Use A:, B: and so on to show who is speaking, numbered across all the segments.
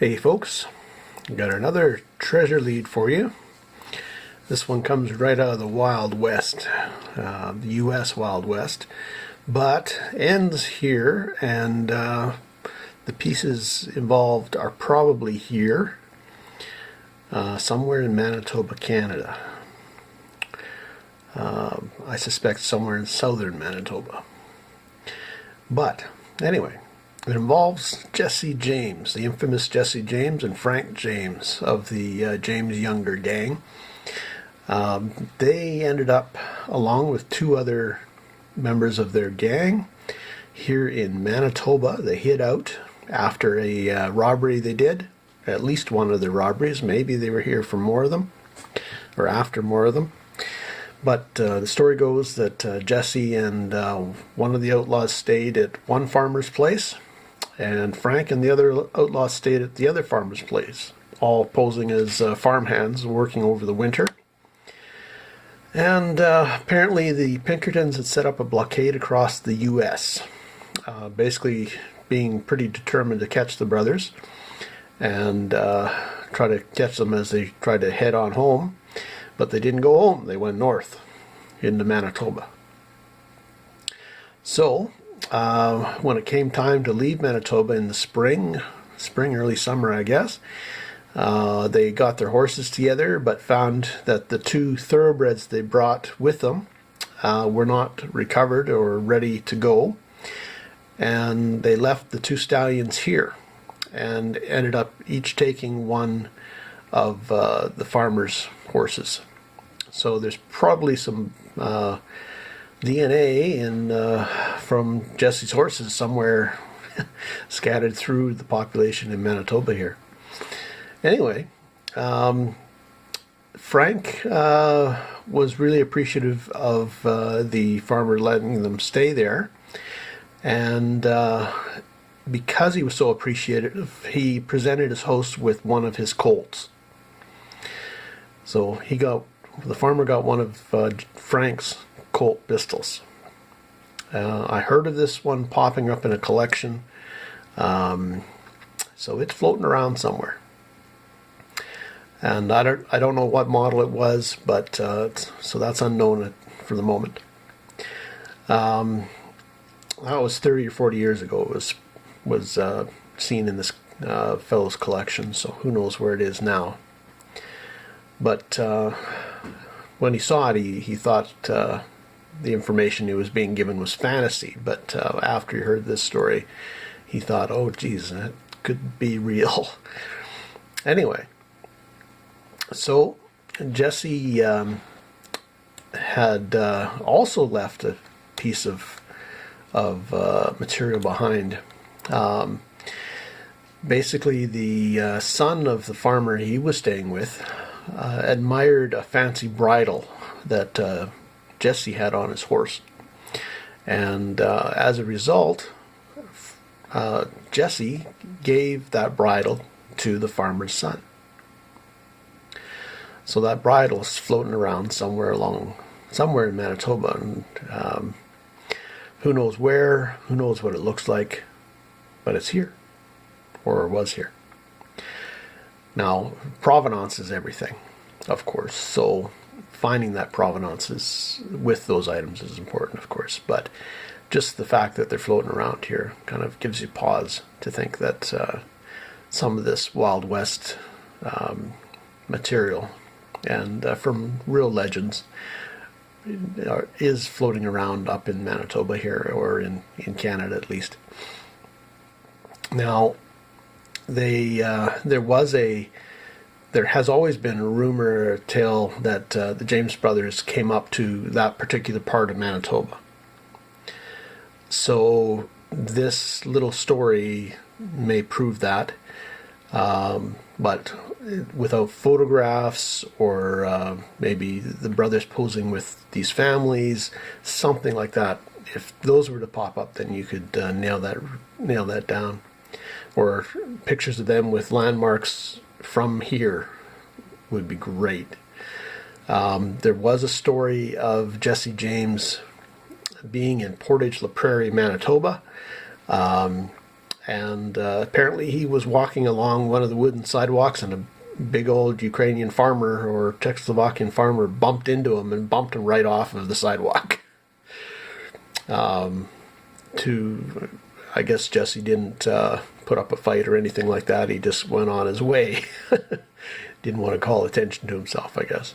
A: Hey folks, got another treasure lead for you. This one comes right out of the Wild West, the U.S. Wild West, but ends here, and the pieces involved are probably here, somewhere in Manitoba, Canada. I suspect somewhere in southern Manitoba. But anyway, it involves Jesse James, the infamous Jesse James and Frank James of the James Younger gang. They ended up, along with two other members of their gang, here in Manitoba. They hid out after a robbery they did, at least one of the robberies. Maybe they were here for more of them, or after more of them. But the story goes that Jesse and one of the outlaws stayed at one farmer's place, and Frank and the other outlaws stayed at the other farmer's place, all posing as farmhands working over the winter. And apparently the Pinkertons had set up a blockade across the U.S., basically being pretty determined to catch the brothers and try to catch them as they tried to head on home. But they didn't go home. They went north into Manitoba. So when it came time to leave Manitoba in the spring, early summer, I guess, they got their horses together, but found that the two thoroughbreds they brought with them were not recovered or ready to go. And they left the two stallions here and ended up each taking one of the farmer's horses. So there's probably some DNA from Jesse's horses somewhere scattered through the population in Manitoba here. Anyway, Frank was really appreciative of the farmer letting them stay there, and because he was so appreciative, he presented his host with one of his colts. So the farmer got one of Frank's Colt pistols. I heard of this one popping up in a collection, so it's floating around somewhere. And I don't know what model it was, but so that's unknown for the moment. That was 30 or 40 years ago. It was seen in this fellow's collection, so who knows where it is now. But when he saw it, he thought the information he was being given was fantasy. But after he heard this story, he thought, oh, geez, that could be real. Anyway, so Jesse had also left a piece of material behind. Basically, the son of the farmer he was staying with admired a fancy bridle that Jesse had on his horse, and as a result, Jesse gave that bridle to the farmer's son. So that bridle is floating around somewhere in Manitoba, and who knows where, who knows what it looks like, but it's here, or was here. Now, provenance is everything, of course, so finding that provenance with those items is important, of course, but just the fact that they're floating around here kind of gives you pause to think that some of this Wild West material and from real legends is floating around up in Manitoba here, or in Canada at least. Now, there has always been a rumor or tale that the James brothers came up to that particular part of Manitoba. So this little story may prove that, but without photographs, or maybe the brothers posing with these families, something like that. If those were to pop up, then you could nail that down. Or pictures of them with landmarks from here would be great. There was a story of Jesse James being in Portage la Prairie, Manitoba, And apparently he was walking along one of the wooden sidewalks, and a big old Ukrainian farmer or Czechoslovakian farmer bumped into him and bumped him right off of the sidewalk. I guess Jesse didn't put up a fight or anything like that. He just went on his way. Didn't want to call attention to himself, I guess.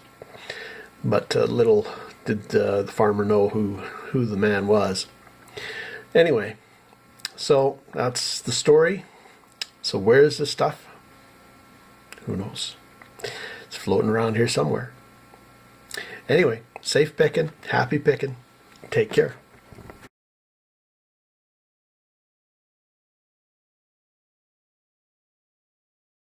A: But little did the farmer know who the man was. Anyway, so that's the story. So where is this stuff? Who knows? It's floating around here somewhere. Anyway, safe picking, happy picking. Take care.